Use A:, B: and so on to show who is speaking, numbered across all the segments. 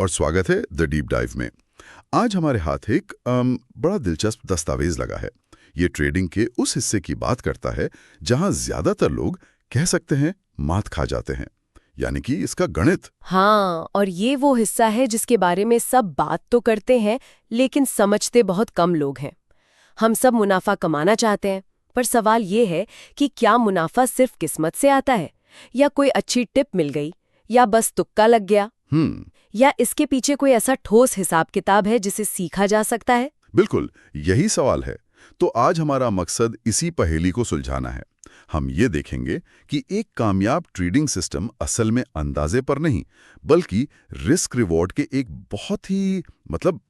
A: और स्वागत है द डीप डाइव में। आज हमारे हाथ एक बड़ा दिलचस्प दस्तावेज लगा है। ये ट्रेडिंग के उस हिस्से की बात करता है जहां ज्यादातर लोग कह सकते हैं मात खा जाते हैं, यानी कि इसका गणित।
B: हाँ, और ये वो हिस्सा है जिसके बारे में सब बात तो करते हैं लेकिन समझते बहुत कम लोग हैं। हम सब मुनाफा कमाना चाहते हैं, पर सवाल ये है कि क्या मुनाफा सिर्फ किस्मत से आता है, या कोई अच्छी टिप मिल गई, या बस तुक्का लग गया, या इसके पीछे कोई ऐसा ठोस हिसाब किताब है जिसे सीखा जा सकता है?
A: बिल्कुल, यही सवाल है। तो आज हमारा मकसद इसी पहेली को सुलझाना है। हम ये देखेंगे कि एक कामयाब ट्रेडिंग सिस्टम असल में अंदाजे पर नहीं, बल्कि रिस्क रिवॉर्ड के एक बहुत ही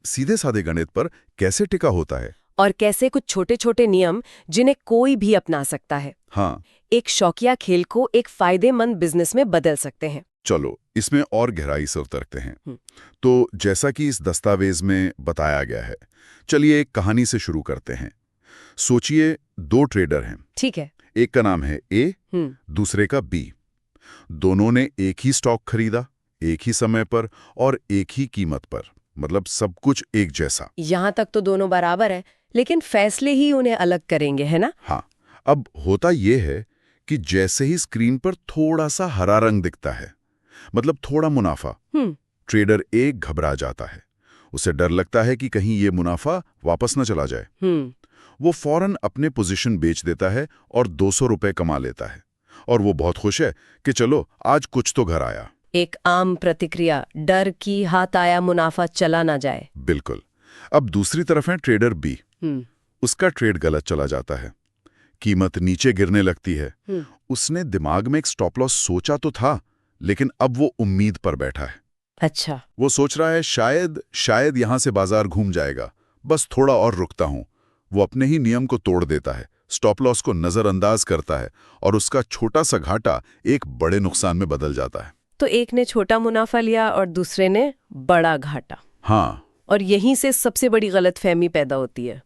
A: सीधे साधे गणित पर कैसे टिका होता है,
B: और कैसे कुछ छोटे छोटे नियम जिन्हें कोई भी अपना सकता है,
A: हाँ,
B: एक शौकिया खेल को एक फायदेमंद बिजनेस में बदल सकते हैं।
A: चलो इसमें और गहराई से उतरते हैं। तो जैसा कि इस दस्तावेज में बताया गया है, चलिए एक कहानी से शुरू करते हैं। सोचिए दो ट्रेडर हैं।
B: ठीक है।
A: एक का नाम है ए, दूसरे का बी। दोनों ने एक ही स्टॉक खरीदा, एक ही समय पर और एक ही कीमत पर, मतलब सब कुछ एक जैसा।
B: यहाँ तक तो दोनों बराबर है, लेकिन फैसले ही उन्हें अलग करेंगे, है ना?
A: हाँ, अब होता यह है कि जैसे ही स्क्रीन पर थोड़ा सा हरा रंग दिखता है, मतलब थोड़ा मुनाफा, ट्रेडर ए घबरा जाता है। उसे डर लगता है कि कहीं ये मुनाफा वापस न चला जाए। वो फौरन अपने पोजीशन बेच देता है और 200 रुपए कमा लेता है, और वो बहुत खुश है कि चलो आज कुछ तो घर आया।
B: एक आम प्रतिक्रिया, डर की हाथ आया मुनाफा चला ना जाए।
A: बिल्कुल। अब दूसरी तरफ है ट्रेडर बी। उसका ट्रेड गलत चला जाता है, कीमत नीचे गिरने लगती है। उसने दिमाग में एक स्टॉप लॉस सोचा तो था, लेकिन अब वो उम्मीद पर बैठा है।
B: अच्छा।
A: वो सोच रहा है शायद यहां से बाजार घूम जाएगा, बस थोड़ा और रुकता हूं। वो अपने ही नियम को तोड़ देता है, स्टॉप लॉस को नजरअंदाज करता है, और उसका छोटा सा घाटा एक बड़े नुकसान में बदल जाता है।
B: तो एक ने छोटा मुनाफा लिया और दूसरे ने बड़ा घाटा।
A: हाँ,
B: और यहीं से सबसे बड़ी गलतफहमी पैदा होती है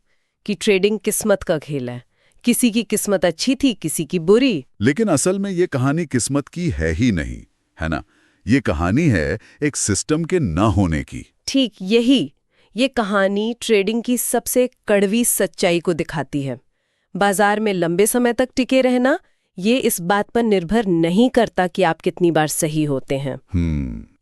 B: कि ट्रेडिंग किस्मत का खेल है। किसी की किस्मत अच्छी थी, किसी की बुरी।
A: लेकिन असल में ये कहानी किस्मत की है ही नहीं, है ना? ये कहानी है एक सिस्टम के न होने की।
B: ठीक यही। ये कहानी ट्रेडिंग की सबसे कड़वी सच्चाई को दिखाती है। बाजार में लंबे समय तक टिके रहना ये इस बात पर निर्भर नहीं करता कि आप कितनी बार सही होते हैं।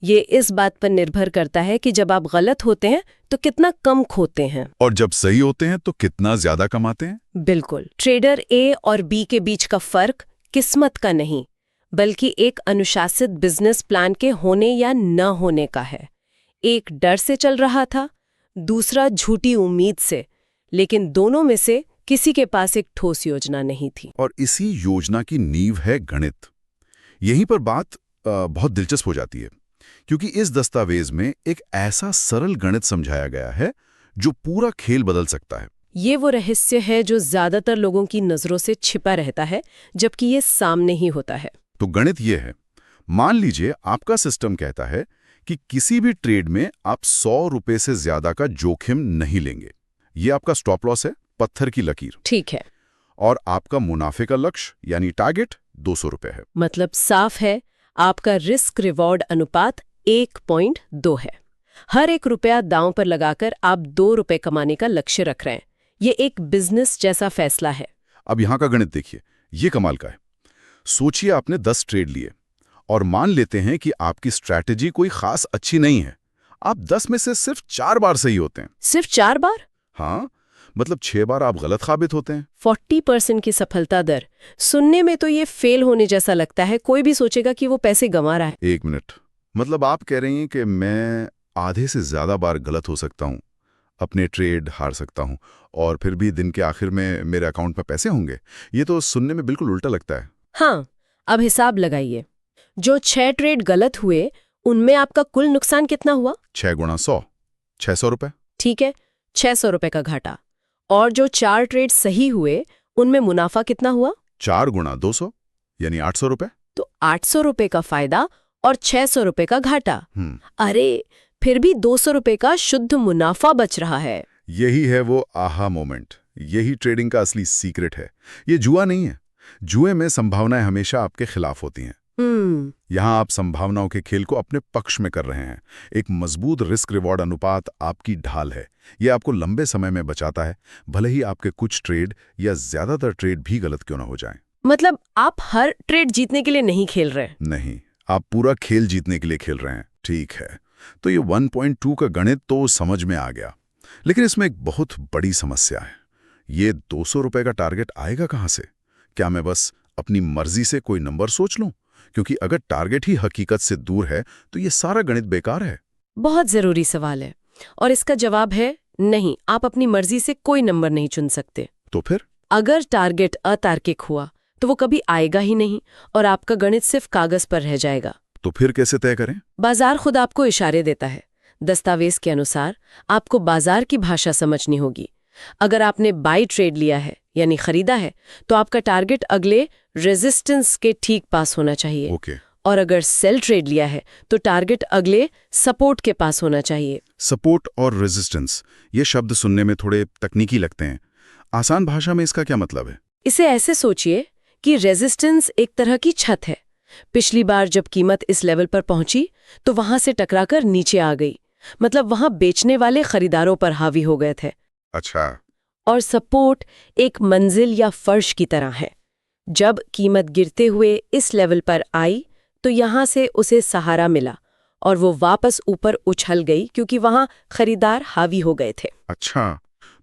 B: ये इस बात पर निर्भर करता है कि जब आप गलत होते हैं तो कितना कम खोते हैं, और
A: जब सही होते हैं तो कितना ज्यादा कमाते हैं।
B: बिल्कुल। ट्रेडर ए और बी के बीच का फर्क किस्मत का नहीं, बल्कि एक अनुशासित बिजनेस प्लान के होने या न होने का है। एक डर से चल रहा था, दूसरा झूठी उम्मीद से, लेकिन दोनों में से किसी के पास एक ठोस योजना नहीं थी।
A: और इसी योजना की नींव है गणित। यहीं पर बात बहुत दिलचस्प हो जाती है, क्योंकि इस दस्तावेज में एक ऐसा सरल गणित समझाया गया है जो पूरा खेल बदल सकता है।
B: ये वो रहस्य है जो ज्यादातर लोगों की नजरों से छिपा रहता है, जबकि ये सामने ही होता है।
A: तो गणित ये है, मान लीजिए आपका सिस्टम कहता है कि किसी भी ट्रेड में आप 100 रुपए से ज्यादा का जोखिम नहीं लेंगे। ये आपका स्टॉप लॉस है, पत्थर की लकीर।
B: ठीक है।
A: और आपका मुनाफे का लक्ष्य यानी टारगेट 200 रुपए है।
B: मतलब साफ है, आपका रिस्क रिवॉर्ड अनुपात 1.2 है। हर एक रुपया दांव पर लगाकर आप 2 रुपए कमाने का लक्ष्य रख रहे हैं। ये एक बिजनेस जैसा फैसला है।
A: अब यहाँ का गणित देखिए, ये कमाल का है। सोचिए आपने 10 ट्रेड लिए, और मान लेते हैं कि आपकी स्ट्रैटेजी कोई खास अच्छी नहीं है। आप 10 में से सिर्फ 4 बार सही होते हैं।
B: सिर्फ 4 बार?
A: हाँ, मतलब 6 बार आप गलत साबित होते हैं।
B: 40% की सफलता दर सुनने में तो ये फेल होने जैसा लगता है। कोई भी सोचेगा कि वो पैसे गंवा रहा है।
A: एक मिनट, मतलब आप कह रही हैं कि मैं आधे से ज्यादा बार गलत हो सकता हूँ, अपने ट्रेड हार सकता हूँ, और फिर भी दिन के आखिर में मेरे अकाउंट में पैसे होंगे? ये तो सुनने में बिल्कुल उल्टा लगता है।
B: हाँ, अब हिसाब लगाइए। जो 6 ट्रेड गलत हुए, उनमें आपका कुल नुकसान कितना हुआ?
A: 6 गुणा 100, 600 रुपए।
B: ठीक है, 600 रुपए का घाटा। और जो 4 ट्रेड सही हुए, उनमें मुनाफा कितना हुआ?
A: 4 गुणा 200 यानी 800 रुपए।
B: तो 800 रुपए का फायदा और 600 रुपए का घाटा। अरे, फिर भी 200 रुपए का शुद्ध मुनाफा बच रहा है।
A: यही है वो आहा मोमेंट। यही ट्रेडिंग का असली सीक्रेट है। ये जुआ नहीं है। जुए में संभावनाएं हमेशा आपके खिलाफ होती हैं। यहाँ आप संभावनाओं के खेल को अपने पक्ष में कर रहे हैं। एक मजबूत रिस्क रिवॉर्ड अनुपात आपकी ढाल है। ये आपको लंबे समय में बचाता है, भले ही आपके कुछ ट्रेड या ज्यादातर ट्रेड भी गलत क्यों ना हो जाएं।
B: मतलब आप हर ट्रेड जीतने के लिए नहीं खेल रहे?
A: नहीं, आप पूरा खेल जीतने के लिए खेल रहे हैं। ठीक है, तो ये 1.2 का गणित तो समझ में आ गया, लेकिन इसमें एक बहुत बड़ी समस्या है। ये 200 रुपए का टारगेट आएगा कहाँ से? क्या मैं बस अपनी मर्जी से कोई नंबर सोच लूं? क्योंकि अगर टारगेट ही हकीकत से दूर है तो ये सारा गणित बेकार है।
B: बहुत जरूरी सवाल है और इसका जवाब है नहीं, आप अपनी मर्जी से कोई नंबर नहीं चुन सकते।
A: तो फिर?
B: अगर टारगेट अतार्किक हुआ तो वो कभी आएगा ही नहीं और आपका गणित सिर्फ कागज पर रह जाएगा।
A: तो फिर कैसे तय करें?
B: बाजार खुद आपको इशारे देता है। दस्तावेज के अनुसार आपको बाजार की भाषा समझनी होगी। अगर आपने बाई ट्रेड लिया है यानी खरीदा है तो आपका टारगेट अगले रेजिस्टेंस के ठीक पास होना चाहिए।
A: ओके।
B: और अगर सेल ट्रेड लिया है तो टारगेट अगले सपोर्ट के पास होना चाहिए।
A: सपोर्ट और रेजिस्टेंस, ये शब्द सुनने में थोड़े तकनीकी लगते हैं। आसान भाषा में इसका क्या मतलब है?
B: इसे ऐसे सोचिए कि रेजिस्टेंस एक तरह की छत है। पिछली बार जब कीमत इस लेवल पर पहुंची तो वहां से टकराकर नीचे आ गई, मतलब वहां बेचने वाले खरीदारों पर हावी हो गए थे।
A: अच्छा।
B: और सपोर्ट एक मंजिल या फर्श की तरह है। जब कीमत गिरते हुए इस लेवल पर आई तो यहां से उसे सहारा मिला और वो वापस ऊपर उछल गई क्योंकि वहां खरीदार हावी हो गए थे।
A: अच्छा,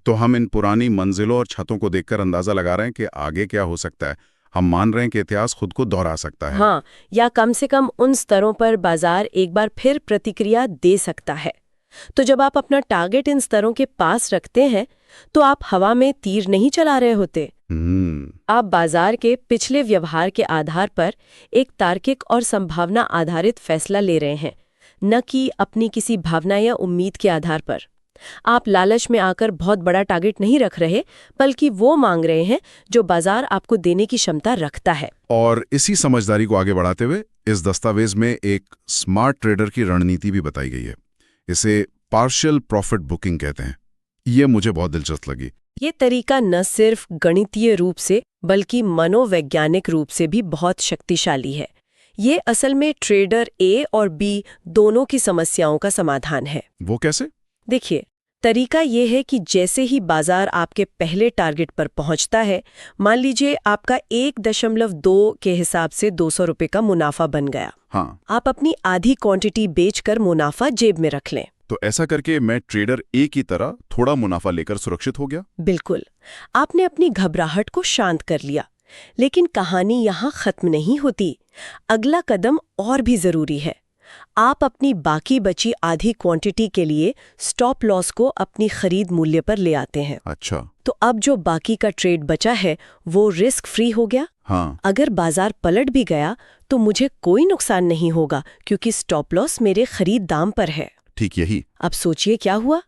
A: तो हम इन पुरानी मंजिलों और छतों को देखकर अंदाजा लगा रहे हैं कि आगे क्या हो सकता है। हम मान रहे हैं कि इतिहास खुद को दोहरा सकता है।
B: हाँ, या कम से कम उन स्तरों पर बाजार एक बार फिर प्रतिक्रिया दे सकता है। तो जब आप अपना टारगेट इन स्तरों के पास रखते हैं तो आप हवा में तीर नहीं चला रहे होते। आप बाजार के पिछले व्यवहार के आधार पर एक तार्किक और संभावना आधारित फैसला ले रहे हैं, न कि अपनी किसी भावना या उम्मीद के आधार पर। आप लालच में आकर बहुत बड़ा टारगेट नहीं रख रहे, बल्कि वो मांग रहे हैं जो बाजार आपको देने की क्षमता रखता है।
A: और इसी समझदारी को आगे बढ़ाते हुए इस दस्तावेज में एक स्मार्ट ट्रेडर की रणनीति भी बताई गई है। इसे पार्शियल प्रॉफिट बुकिंग कहते हैं। ये मुझे बहुत दिलचस्प लगी।
B: ये तरीका न सिर्फ गणितीय रूप से बल्कि मनोवैज्ञानिक रूप से भी बहुत शक्तिशाली है। ये असल में ट्रेडर ए और बी दोनों की समस्याओं का समाधान है।
A: वो कैसे?
B: देखिए, तरीका ये है कि जैसे ही बाजार आपके पहले टारगेट पर पहुंचता है, मान लीजिए आपका 1.2 के हिसाब से 200 रुपए का मुनाफा बन गया।
A: हाँ।
B: आप अपनी आधी क्वांटिटी बेचकर मुनाफा जेब में रख लें।
A: तो ऐसा करके मैं ट्रेडर ए की तरह थोड़ा मुनाफा लेकर सुरक्षित हो गया।
B: बिल्कुल, आपने अपनी घबराहट को शांत कर लिया। लेकिन कहानी यहाँ खत्म नहीं होती। अगला कदम और भी जरूरी है। आप अपनी बाकी बची आधी क्वांटिटी के लिए स्टॉप लॉस को अपनी खरीद मूल्य पर ले आते हैं।
A: अच्छा।
B: तो अब जो बाकी का ट्रेड बचा है वो रिस्क फ्री हो गया।
A: हाँ।
B: अगर बाजार पलट भी गया तो मुझे कोई नुकसान नहीं होगा क्योंकि स्टॉप लॉस मेरे खरीद दाम पर है।
A: ठीक यही।
B: अब सोचिए क्या हुआ।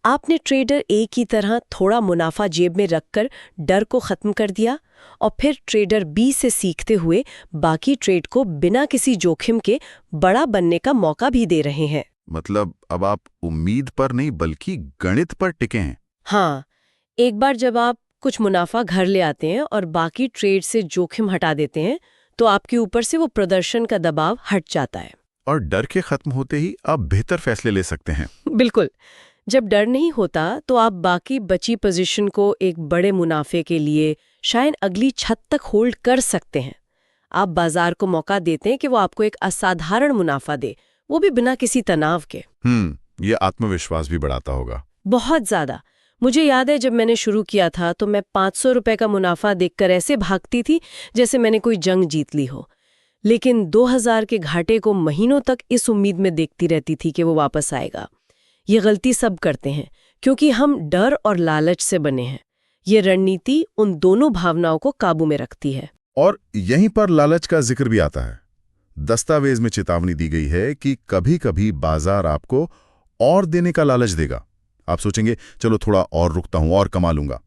B: आपने ट्रेडर ए की तरह थोड़ा मुनाफा जेब में रखकर डर को खत्म कर दिया और फिर ट्रेडर बी से सीखते हुए बाकी ट्रेड को बिना किसी जोखिम के बड़ा बनने का मौका भी दे रहे हैं।
A: मतलब अब आप उम्मीद पर नहीं बल्कि गणित पर टिके हैं।
B: हाँ, एक बार जब आप कुछ मुनाफा घर ले आते हैं और बाकी ट्रेड से जोखिम हटा देते हैं तो आपके ऊपर से वो प्रदर्शन का दबाव हट जाता है।
A: और डर के खत्म होते ही आप बेहतर फैसले ले सकते हैं।
B: बिल्कुल। जब डर नहीं होता तो आप बाकी बची पोजीशन को एक बड़े मुनाफे के लिए शायद अगली छत तक होल्ड कर सकते हैं। आप बाजार को मौका देते हैं कि वो आपको एक असाधारण मुनाफा दे, वो भी बिना किसी तनाव के।
A: ये आत्मविश्वास भी बढ़ाता होगा।
B: बहुत ज्यादा। मुझे याद है जब मैंने शुरू किया था तो मैं 500 रुपए का मुनाफा देखकर ऐसे भागती थी जैसे मैंने कोई जंग जीत ली हो। लेकिन 2000 के घाटे को महीनों तक इस उम्मीद में देखती रहती थी कि वो वापस आएगा। ये गलती सब करते हैं क्योंकि हम डर और लालच से बने हैं। ये रणनीति उन दोनों भावनाओं को काबू में रखती है।
A: और यहीं पर लालच का जिक्र भी आता है। दस्तावेज में चेतावनी दी गई है कि कभी-कभी बाजार आपको और देने का लालच देगा। आप सोचेंगे चलो थोड़ा और रुकता हूं और कमा लूंगा।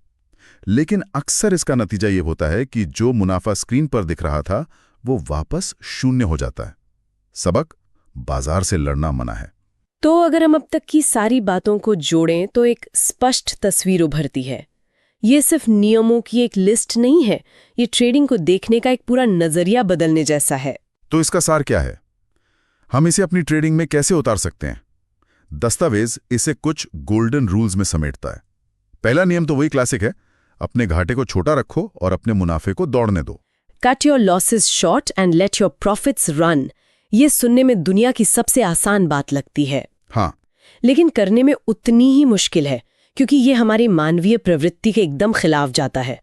A: लेकिन अक्सर इसका नतीजा ये होता है कि जो मुनाफा स्क्रीन पर दिख रहा था वो वापस शून्य हो जाता है। सबक, बाजार से लड़ना मना है।
B: तो अगर हम अब तक की सारी बातों को जोड़ें तो एक स्पष्ट तस्वीर उभरती है। ये सिर्फ नियमों की एक लिस्ट नहीं है, ये ट्रेडिंग को देखने का एक पूरा नजरिया बदलने जैसा है।
A: तो इसका सार क्या है? हम इसे अपनी ट्रेडिंग में कैसे उतार सकते हैं? दस्तावेज इसे कुछ गोल्डन रूल्स में समेटता है। पहला नियम तो वही क्लासिक है, अपने घाटे को छोटा रखो और अपने मुनाफे को दौड़ने दो।
B: Cut your losses short and let your profits run. ये सुनने में दुनिया की सबसे आसान बात लगती है,
A: हाँ,
B: लेकिन करने में उतनी ही मुश्किल है, क्योंकि ये हमारी मानवीय प्रवृत्ति के एकदम खिलाफ जाता है।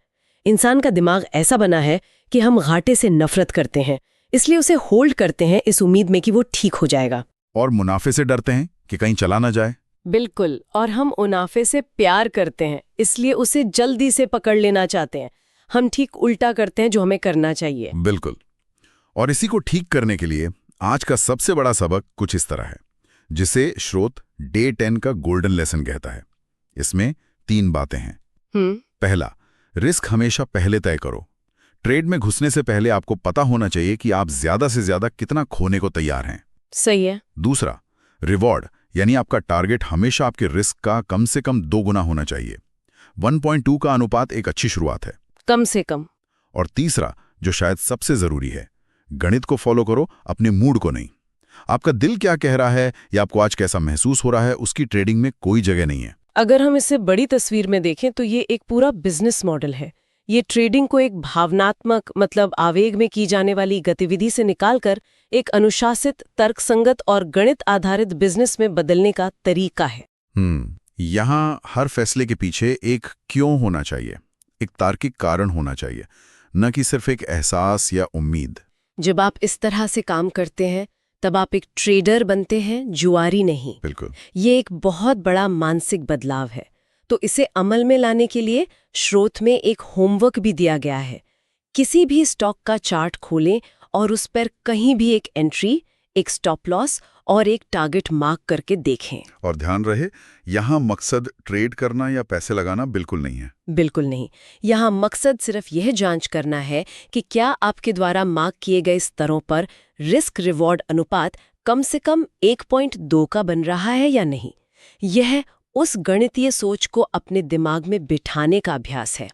B: इंसान का दिमाग ऐसा बना है कि हम घाटे से नफरत करते हैं, इसलिए उसे होल्ड करते हैं इस उम्मीद में कि वो ठीक हो जाएगा।
A: और मुनाफे से डरते हैं कि कहीं चला ना जाए।
B: बिल्कुल, और हम मुनाफे से प्यार करते हैं, इसलिए उसे जल्दी से पकड़ लेना चाहते हैं। हम ठीक उल्टा करते हैं जो हमें करना चाहिए।
A: बिल्कुल। और इसी को ठीक करने के लिए आज का सबसे बड़ा सबक कुछ इस तरह है, जिसे श्रोत डे 10 का गोल्डन लेसन कहता है। इसमें 3 बातें हैं। पहला, रिस्क हमेशा पहले तय करो। ट्रेड में घुसने से पहले आपको पता होना चाहिए कि आप ज्यादा से ज्यादा कितना खोने को तैयार हैं।
B: सही है।
A: दूसरा, रिवॉर्ड, यानी आपका टारगेट हमेशा आपके रिस्क का कम से कम 2 गुना होना चाहिए। 1.2 का अनुपात एक अच्छी शुरुआत है,
B: कम से कम।
A: और तीसरा, जो शायद सबसे जरूरी है, गणित को फॉलो करो, अपने मूड को नहीं। आपका दिल क्या कह रहा है या आपको आज कैसा महसूस हो रहा है, उसकी ट्रेडिंग में कोई जगह नहीं है।
B: अगर हम इसे बड़ी तस्वीर में देखें तो ये एक पूरा बिजनेस मॉडल है। ये ट्रेडिंग को एक भावनात्मक, मतलब आवेग में की जाने वाली गतिविधि से निकालकर एक अनुशासित, तर्कसंगत और गणित आधारित बिजनेस में बदलने का तरीका है।
A: यहाँ हर फैसले के पीछे एक क्यों होना चाहिए, एक तार्किक कारण होना चाहिए, न कि सिर्फ एक एहसास या उम्मीद।
B: जब आप इस तरह से काम करते हैं तब आप एक ट्रेडर बनते हैं, जुआरी नहीं।
A: बिल्कुल।
B: ये एक बहुत बड़ा मानसिक बदलाव है। तो इसे अमल में लाने के लिए स्रोत में एक होमवर्क भी दिया गया है। किसी भी स्टॉक का चार्ट खोलें और उस पर कहीं भी एक एंट्री, एक स्टॉप लॉस और एक टारगेट मार्क करके देखें।
A: और ध्यान रहे, यहाँ मकसद ट्रेड करना या पैसे लगाना बिल्कुल नहीं है।
B: बिल्कुल नहीं। यहाँ मकसद सिर्फ यह जांच करना है कि क्या आपके द्वारा मार्क किए गए स्तरों पर रिस्क रिवॉर्ड अनुपात कम से कम 1.2 का बन रहा है या नहीं। यह उस गणितीय सोच को अपने दिमाग में बिठाने का अभ्यास है।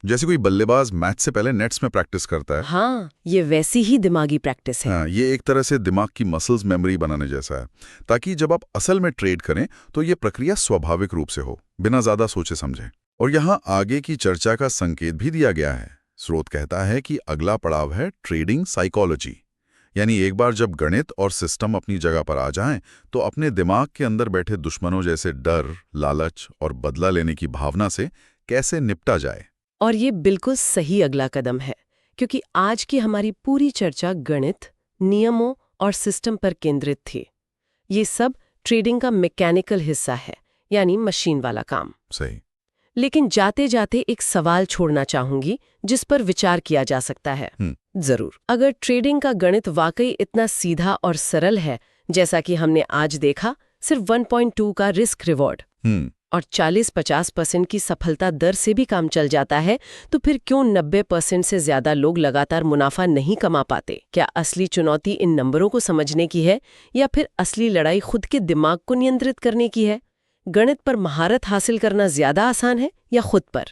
A: जैसे कोई बल्लेबाज मैच से पहले नेट्स में प्रैक्टिस करता है।
B: हाँ, ये वैसी ही दिमागी प्रैक्टिस है।
A: हाँ, ये एक तरह से दिमाग की मसल्स मेमोरी बनाने जैसा है, ताकि जब आप असल में ट्रेड करें तो ये प्रक्रिया स्वाभाविक रूप से हो, बिना ज्यादा सोचे समझे। और यहाँ आगे की चर्चा का संकेत भी दिया गया है। स्रोत कहता है कि अगला पड़ाव है ट्रेडिंग साइकोलॉजी, यानी एक बार जब गणित और सिस्टम अपनी जगह पर आ जाएं, तो अपने दिमाग के अंदर बैठे दुश्मनों जैसे डर, लालच और बदला लेने की भावना से कैसे निपटा जाए।
B: और ये बिल्कुल सही अगला कदम है, क्योंकि आज की हमारी पूरी चर्चा गणित, नियमों और सिस्टम पर केंद्रित थी। ये सब ट्रेडिंग का मैकेनिकल हिस्सा है, यानी मशीन वाला काम।
A: सही।
B: लेकिन जाते जाते एक सवाल छोड़ना चाहूंगी जिस पर विचार किया जा सकता है। जरूर। अगर ट्रेडिंग का गणित वाकई इतना सीधा और सरल है, जैसा कि हमने आज देखा, सिर्फ 1.2 का रिस्क रिवॉर्ड और 40-50% की सफलता दर से भी काम चल जाता है, तो फिर क्यों 90% से ज्यादा लोग लगातार मुनाफा नहीं कमा पाते? क्या असली चुनौती इन नंबरों को समझने की है या फिर असली लड़ाई खुद के दिमाग को नियंत्रित करने की है? गणित पर महारत हासिल करना ज्यादा आसान है या खुद पर?